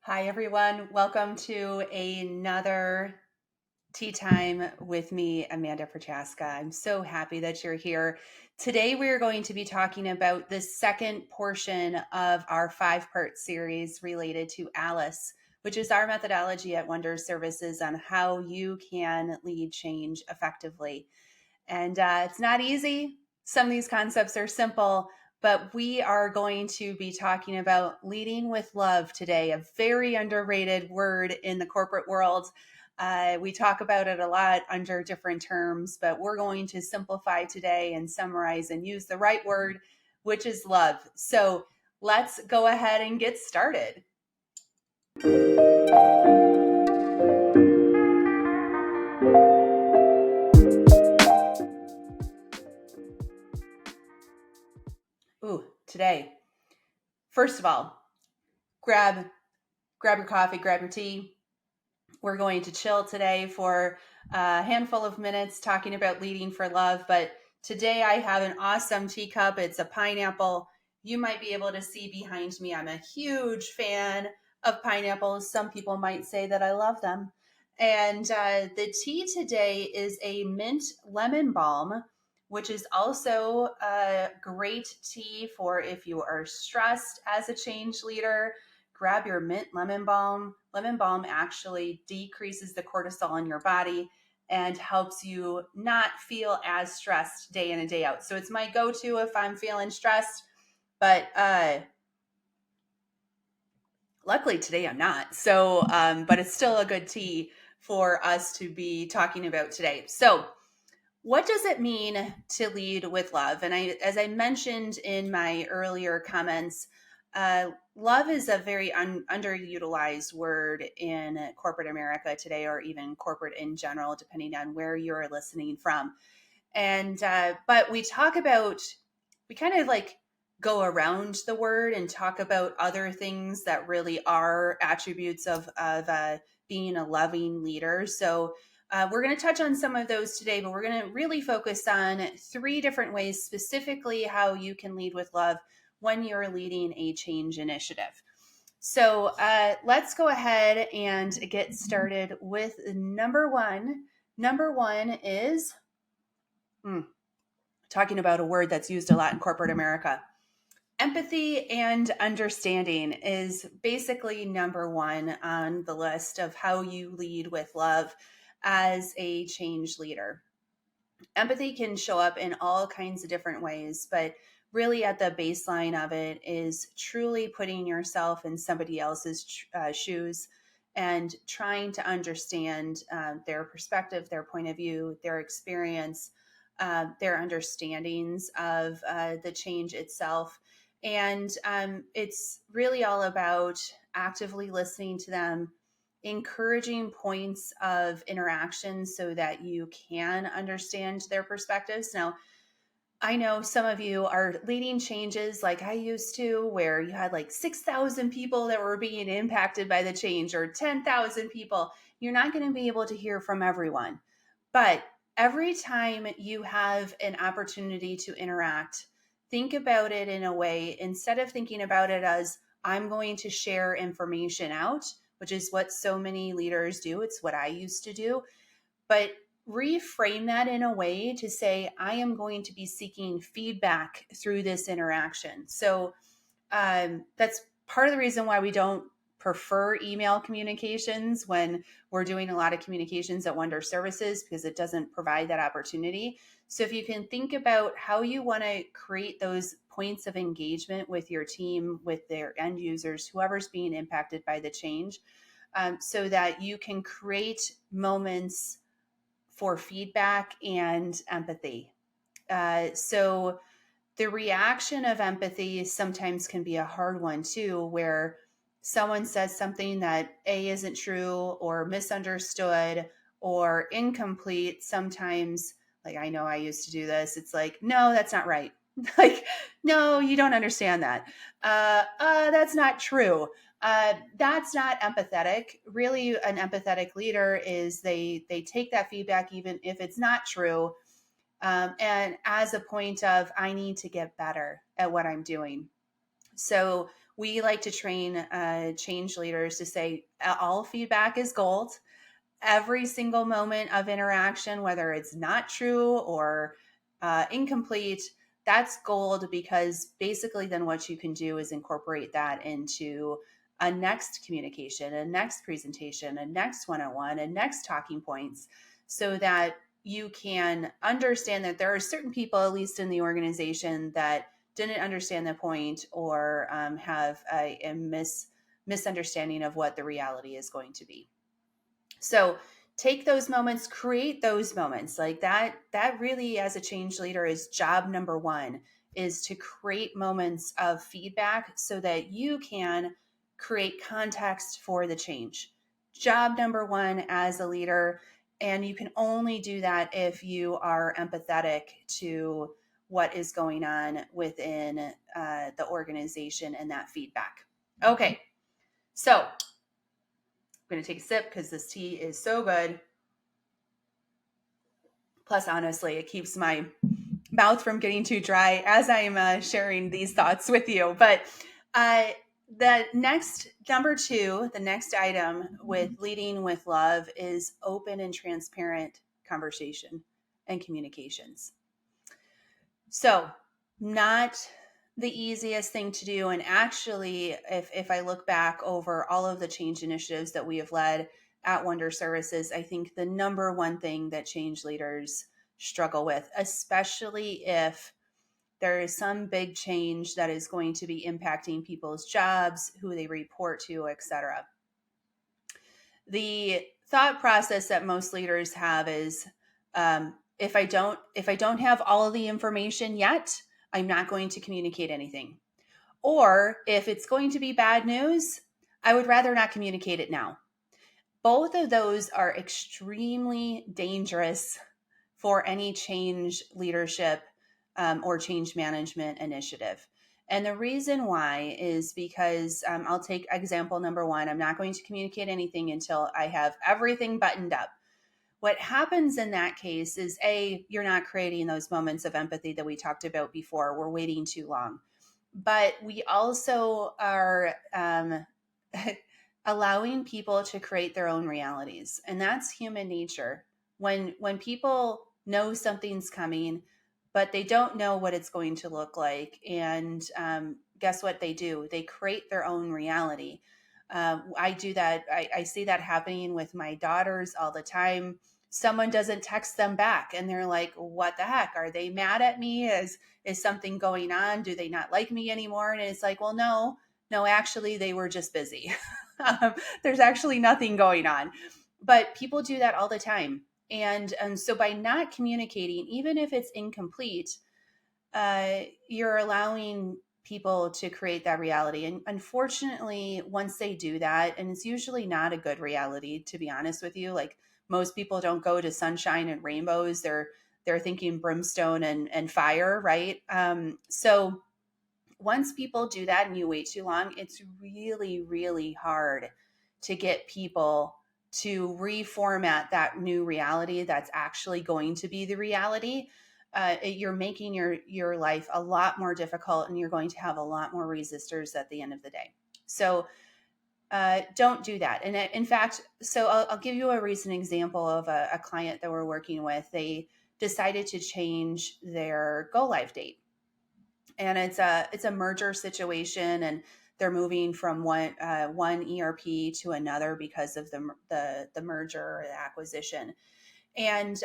Hi, everyone. Welcome to another tea time with me, Amanda Prochaska. I'm so happy that you're here. Today, we're going to be talking about the second portion of our 5-part series related to Alice, which is our methodology at Wonder Services on how you can lead change effectively. And it's not easy. Some of these concepts are simple, but we are going to be talking about leading with love today, a very underrated word in the corporate world. We talk about it a lot under different terms, but we're going to simplify today and summarize and use the right word, which is love. So let's go ahead and get started. Today, first of all, grab your coffee, grab your tea. We're going to chill today for a handful of minutes talking about leading for love. But today I have an awesome teacup. It's a pineapple. You might be able to see behind me. I'm a huge fan of pineapples. Some people might say that I love them. And the tea today is a mint lemon balm, which is also a great tea for if you are stressed as a change leader. Grab your mint lemon balm. Lemon balm actually decreases the cortisol in your body and helps you not feel as stressed day in and day out. So it's my go-to if I'm feeling stressed, but luckily today I'm not. So, but it's still a good tea for us to be talking about today. So what does it mean to lead with love? And as I mentioned in my earlier comments, love is a very underutilized word in corporate America today, or even corporate in general, depending on where you're listening from. And but we kind of like go around the word and talk about other things that really are attributes of being a loving leader. So we're going to touch on some of those today, but we're going to really focus on 3 different ways, specifically how you can lead with love when you're leading a change initiative. So let's go ahead and get started with number one. Number one is talking about a word that's used a lot in corporate America. Empathy and understanding is basically number one on the list of how you lead with love as a change leader. Empathy can show up in all kinds of different ways, but really at the baseline of it is truly putting yourself in somebody else's shoes and trying to understand their perspective, their point of view, their experience, their understandings of the change itself. And it's really all about actively listening to them, encouraging points of interaction so that you can understand their perspectives. Now, I know some of you are leading changes like I used to, where you had like 6,000 people that were being impacted by the change, or 10,000 people. You're not going to be able to hear from everyone. But every time you have an opportunity to interact, think about it in a way, instead of thinking about it as I'm going to share information out, which is what so many leaders do. It's what I used to do. But reframe that in a way to say, I am going to be seeking feedback through this interaction. So that's part of the reason why we don't prefer email communications when we're doing a lot of communications at Wonder Services, because it doesn't provide that opportunity. So if you can think about how you want to create those points of engagement with your team, with their end users, whoever's being impacted by the change, so that you can create moments for feedback and empathy. So the reaction of empathy sometimes can be a hard one too, where someone says something that A, isn't true or misunderstood or incomplete. Sometimes, like I know I used to do this, it's like, no, that's not right. Like, no, you don't understand that. That's not true. That's not empathetic. Really, an empathetic leader is they take that feedback, even if it's not true, and as a point of, I need to get better at what I'm doing. So we like to train change leaders to say all feedback is gold. Every single moment of interaction, whether it's not true or incomplete, that's gold, because basically then what you can do is incorporate that into a next communication, a next presentation, a next one-on-one, a next talking points, so that you can understand that there are certain people, at least in the organization, that didn't understand the point or have a misunderstanding of what the reality is going to be. So take those moments, create those moments like that really, as a change leader, is job number one, is to create moments of feedback so that you can create context for the change. Job number one as a leader. And you can only do that if you are empathetic to what is going on within the organization and that feedback. Okay, so I'm going to take a sip because this tea is so good. Plus, honestly, it keeps my mouth from getting too dry as I'm sharing these thoughts with you. But the next, number two, the next item with leading with love is open and transparent conversation and communications. So, not the easiest thing to do. And actually, if I look back over all of the change initiatives that we have led at Wonder Services, I think the number one thing that change leaders struggle with, especially if there is some big change that is going to be impacting people's jobs, who they report to, etc. The thought process that most leaders have is, if I don't have all of the information yet, I'm not going to communicate anything. Or if it's going to be bad news, I would rather not communicate it now. Both of those are extremely dangerous for any change leadership or change management initiative. And the reason why is because I'll take example number one. I'm not going to communicate anything until I have everything buttoned up. What happens in that case is, you're not creating those moments of empathy that we talked about before. We're waiting too long. But we also are allowing people to create their own realities. And that's human nature. When people know something's coming, but they don't know what it's going to look like, and guess what they do? They create their own reality. I do that. I see that happening with my daughters all the time. Someone doesn't text them back and they're like, what the heck? Are they mad at me? Is something going on? Do they not like me anymore? And it's like, well, no, actually they were just busy. There's actually nothing going on. But people do that all the time. And so by not communicating, even if it's incomplete, you're allowing people to create that reality. And unfortunately, once they do that, and it's usually not a good reality, to be honest with you, like most people don't go to sunshine and rainbows. They're thinking brimstone and fire, right? So once people do that and you wait too long, it's really, really hard to get people to reformat that new reality that's actually going to be the reality. You're making your life a lot more difficult, and you're going to have a lot more resistors at the end of the day. So don't do that. And in fact, so I'll give you a recent example of a client that we're working with. They decided to change their go live date. And it's a merger situation, and they're moving from one ERP to another because of the merger or the acquisition. And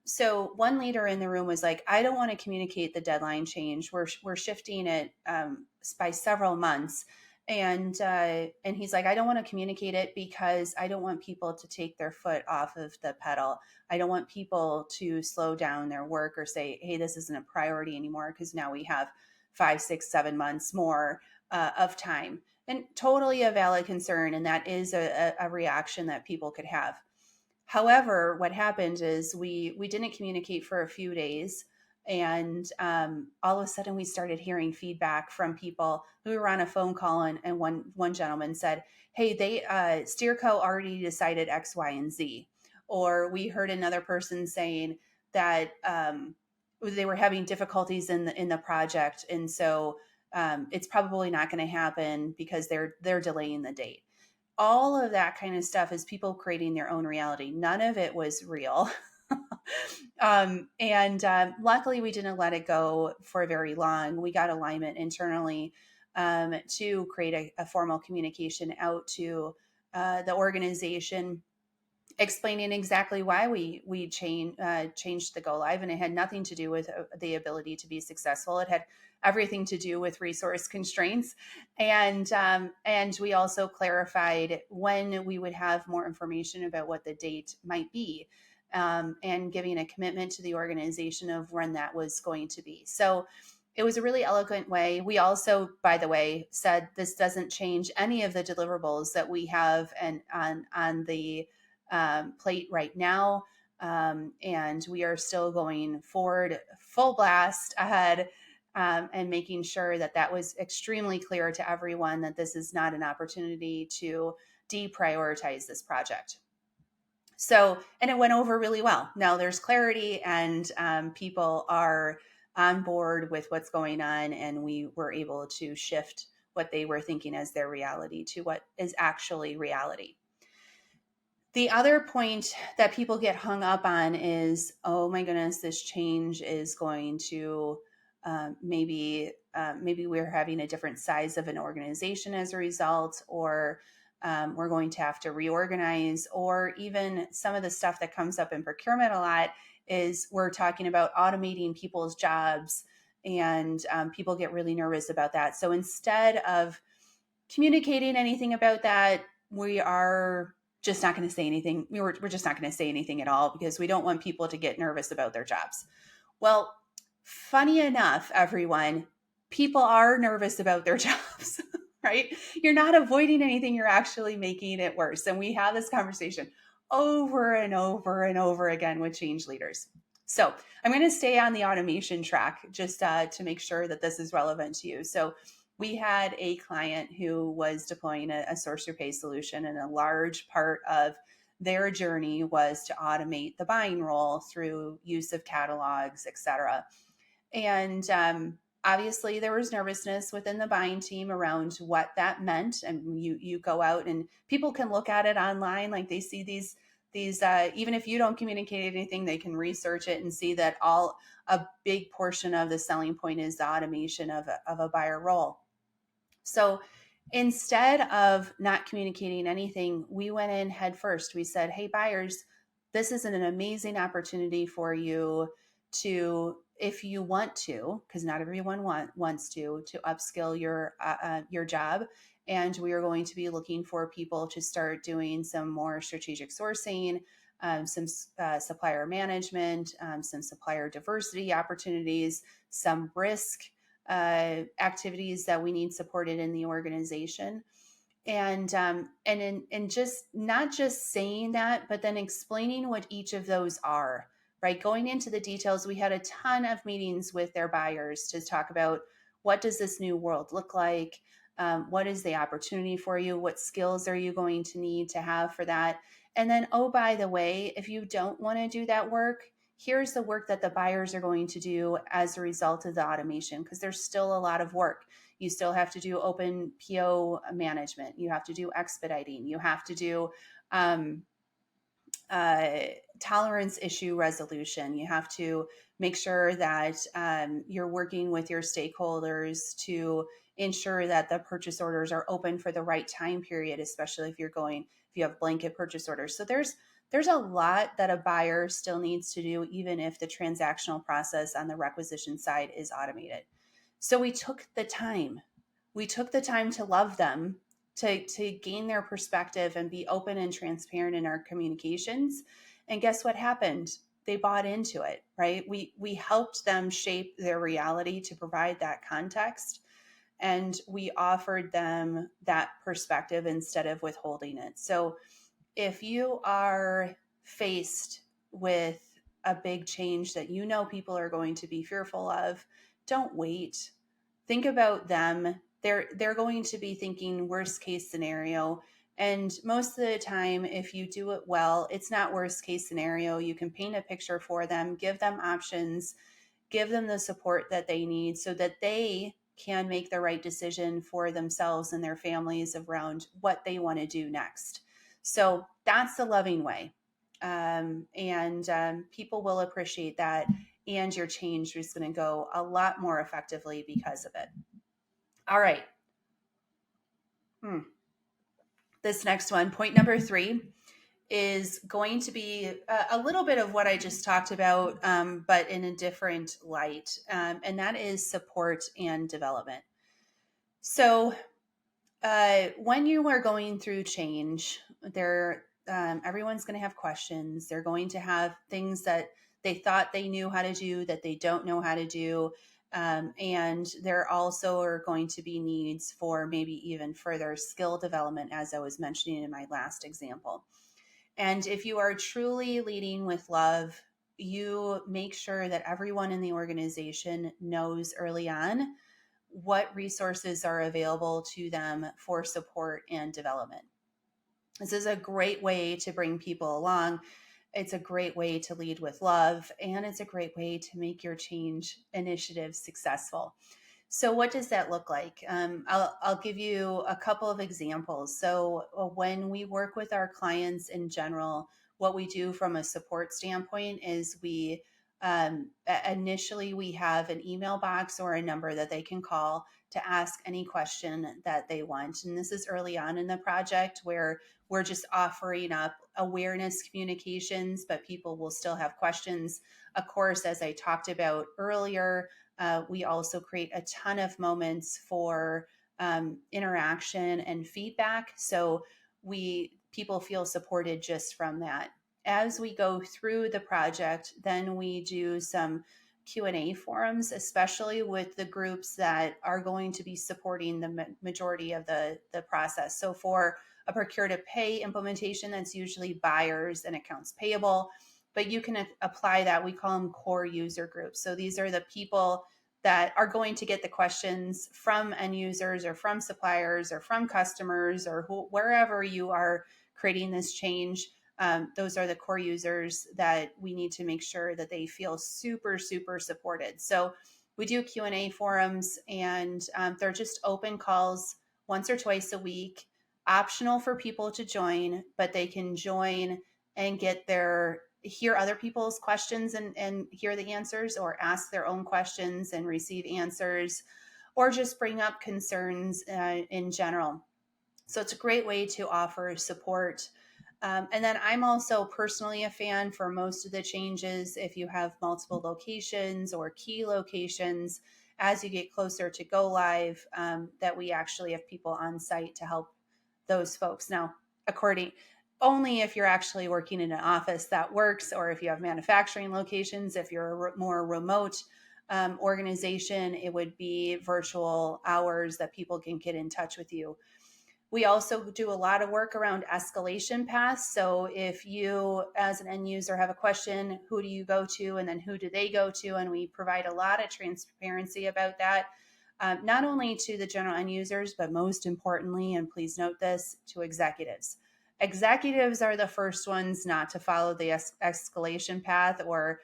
so one leader in the room was like, I don't want to communicate the deadline change. We're shifting it by several months. And he's like, I don't want to communicate it because I don't want people to take their foot off of the pedal. I don't want people to slow down their work or say, hey, this isn't a priority anymore, because now we have 5, 6, 7 months more of time. And totally a valid concern. And that is a reaction that people could have. However, what happened is we didn't communicate for a few days. And all of a sudden we started hearing feedback from people. We were on a phone call, and one gentleman said, hey, they Steerco already decided X, Y, and Z. Or we heard another person saying that they were having difficulties in the project. And so it's probably not going to happen because they're delaying the date. All of that kind of stuff is people creating their own reality. None of it was real. And luckily, we didn't let it go for very long. We got alignment internally to create a formal communication out to the organization, explaining exactly why we changed the go live, and it had nothing to do with the ability to be successful. It had everything to do with resource constraints, and we also clarified when we would have more information about what the date might be, and giving a commitment to the organization of when that was going to be. So it was a really eloquent way. We also, by the way, said this doesn't change any of the deliverables that we have and on the plate right now. And we are still going forward full blast ahead, and making sure that that was extremely clear to everyone that this is not an opportunity to deprioritize this project. So, and it went over really well. Now there's clarity, and people are on board with what's going on, and we were able to shift what they were thinking as their reality to what is actually reality. The other point that people get hung up on is, oh my goodness, this change is going to maybe we're having a different size of an organization as a result, or we're going to have to reorganize, or even some of the stuff that comes up in procurement a lot is we're talking about automating people's jobs, and people get really nervous about that. So instead of communicating anything about that, we are just not going to say anything. We're just not going to say anything at all because we don't want people to get nervous about their jobs. Well, funny enough, everyone, people are nervous about their jobs, right? You're not avoiding anything. You're actually making it worse. And we have this conversation over and over and over again with change leaders. So I'm going to stay on the automation track just to make sure that this is relevant to you. So we had a client who was deploying a source through pay solution, and a large part of their journey was to automate the buying role through use of catalogs, et cetera. And obviously there was nervousness within the buying team around what that meant. And you go out and people can look at it online, like they see these even if you don't communicate anything, they can research it and see that a big portion of the selling point is the automation of a buyer role. So instead of not communicating anything, we went in head first. We said, hey, buyers, this is an amazing opportunity for you to, if you want to, because not everyone wants to upskill your job. And we are going to be looking for people to start doing some more strategic sourcing, some supplier management, some supplier diversity opportunities, some risk activities that we need supported in the organization. And just not just saying that, but then explaining what each of those are, right? Going into the details. We had a ton of meetings with their buyers to talk about what does this new world look like? What is the opportunity for you? What skills are you going to need to have for that? And then, oh, by the way, if you don't want to do that work, here's the work that the buyers are going to do as a result of the automation, because there's still a lot of work. You still have to do open PO management. You have to do expediting. You have to do tolerance issue resolution. You have to make sure that you're working with your stakeholders to ensure that the purchase orders are open for the right time period, especially if you have blanket purchase orders. So there's a lot that a buyer still needs to do, even if the transactional process on the requisition side is automated. So we took the time. We took the time to love them, to gain their perspective and be open and transparent in our communications. And guess what happened? They bought into it, right? We helped them shape their reality to provide that context. And we offered them that perspective instead of withholding it. So if you are faced with a big change that you know people are going to be fearful of, don't wait. Think about them. They're going to be thinking worst case scenario. And most of the time, if you do it well, it's not worst case scenario. You can paint a picture for them, give them options, give them the support that they need so that they can make the right decision for themselves and their families around what they want to do next. So that's the loving way. And people will appreciate that. And your change is going to go a lot more effectively because of it. All right. This next one, point number 3, is going to be a little bit of what I just talked about, but in a different light. And that is support and development. So when you are going through change, everyone's going to have questions. They're going to have things that they thought they knew how to do that they don't know how to do. And there also are going to be needs for maybe even further skill development, as I was mentioning in my last example. And if you are truly leading with love, you make sure that everyone in the organization knows early on what resources are available to them for support and development. This is a great way to bring people along. It's a great way to lead with love, and it's a great way to make your change initiative successful. So what does that look like? I'll give you a couple of examples. So when we work with our clients in general, what we do from a support standpoint is we initially we have an email box or a number that they can call to ask any question that they want. And this is early on in the project where we're just offering up awareness communications, but people will still have questions. Of course, as I talked about earlier, we also create a ton of moments for interaction and feedback. So people feel supported just from that. As we go through the project, then we do some Q&A forums, especially with the groups that are going to be supporting the majority of the process. So for a procure to pay implementation, that's usually buyers and accounts payable, but you can apply that. We call them core user groups. So these are the people that are going to get the questions from end users or from suppliers or from customers or wherever you are creating this change. Those are the core users that we need to make sure that they feel super, super supported. So we do Q&A forums, and they're just open calls once or twice a week, optional for people to join, but they can join and hear other people's questions and hear the answers, or ask their own questions and receive answers, or just bring up concerns in general. So it's a great way to offer support. And then I'm also personally a fan for most of the changes. If you have multiple locations or key locations, as you get closer to go live, that we actually have people on site to help those folks. Now, only if you're actually working in an office that works, or if you have manufacturing locations. If you're a more remote organization, it would be virtual hours that people can get in touch with you. We also do a lot of work around escalation paths. So if you, as an end user, have a question, who do you go to, and then who do they go to? And we provide a lot of transparency about that, not only to the general end users, but most importantly, and please note this, to executives. Executives are the first ones not to follow the escalation path, or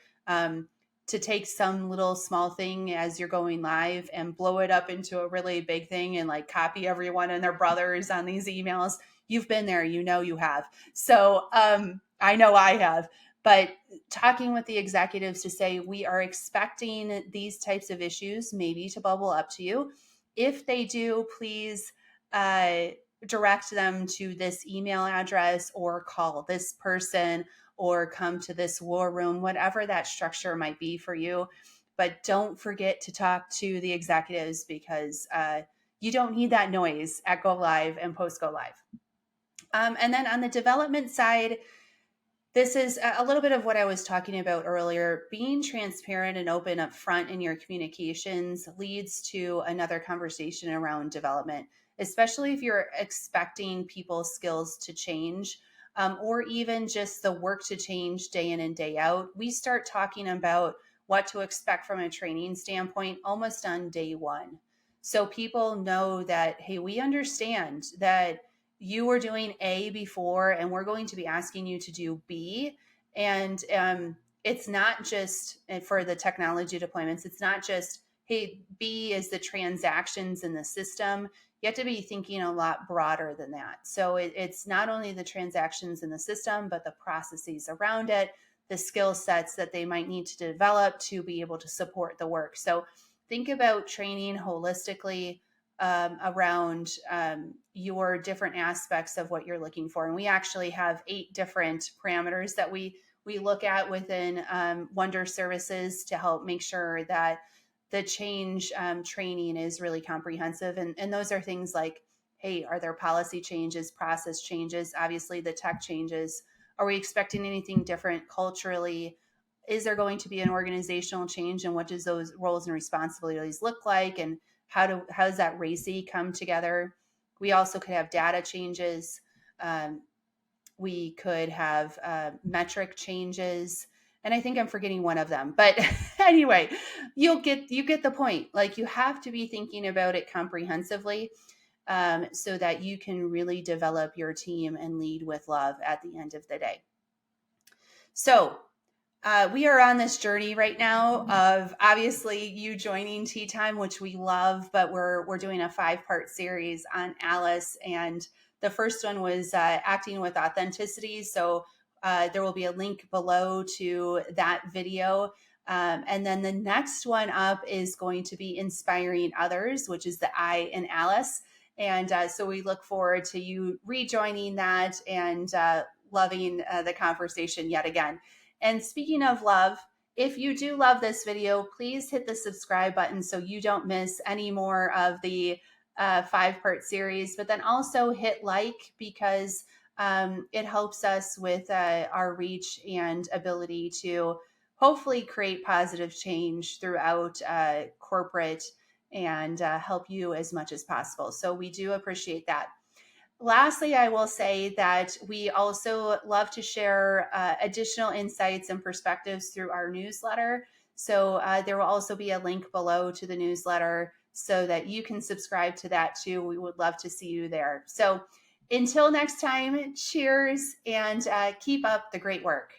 to take some little small thing as you're going live and blow it up into a really big thing and like copy everyone and their brothers on these emails. You've been there, you have. So I know I have. But talking with the executives to say, we are expecting these types of issues maybe to bubble up to you. If they do, please direct them to this email address, or call this person, or come to this war room, whatever that structure might be for you. But don't forget to talk to the executives, because you don't need that noise at Go Live and post Go Live. And then on the development side, this is a little bit of what I was talking about earlier. Being transparent and open up front in your communications leads to another conversation around development, especially if you're expecting people's skills to change, or even just the work to change day in and day out. We start talking about what to expect from a training standpoint almost on day one. So people know that, hey, we understand that you were doing A before, and we're going to be asking you to do B. And it's not just for the technology deployments. It's not just hey, B is the transactions in the system. You have to be thinking a lot broader than that. So it's not only the transactions in the system, but the processes around it, the skill sets that they might need to develop to be able to support the work. So think about training holistically around your different aspects of what you're looking for. And we actually have 8 different parameters that we look at within Wonder Services to help make sure that the change training is really comprehensive. And those are things like, hey, are there policy changes, process changes, obviously the tech changes? Are we expecting anything different culturally? Is there going to be an organizational change, and what does those roles and responsibilities look like? And how does that RACI come together? We also could have data changes. We could have metric changes, and I think I'm forgetting one of them. But anyway, you get the point. Like, you have to be thinking about it comprehensively, so that you can really develop your team and lead with love at the end of the day. So we are on this journey right now of obviously you joining Tea Time, which we love, but we're doing a 5-part series on Alice, and the first one was acting with authenticity. So there will be a link below to that video. And then the next one up is going to be inspiring others, which is the I in Alice. And so we look forward to you rejoining that and loving the conversation yet again. And speaking of love, if you do love this video, please hit the subscribe button so you don't miss any more of the 5-part series. But then also hit like, because it helps us with our reach and ability to hopefully create positive change throughout corporate and help you as much as possible. So we do appreciate that. Lastly, I will say that we also love to share additional insights and perspectives through our newsletter. So there will also be a link below to the newsletter so that you can subscribe to that too. We would love to see you there. So until next time, cheers, and keep up the great work.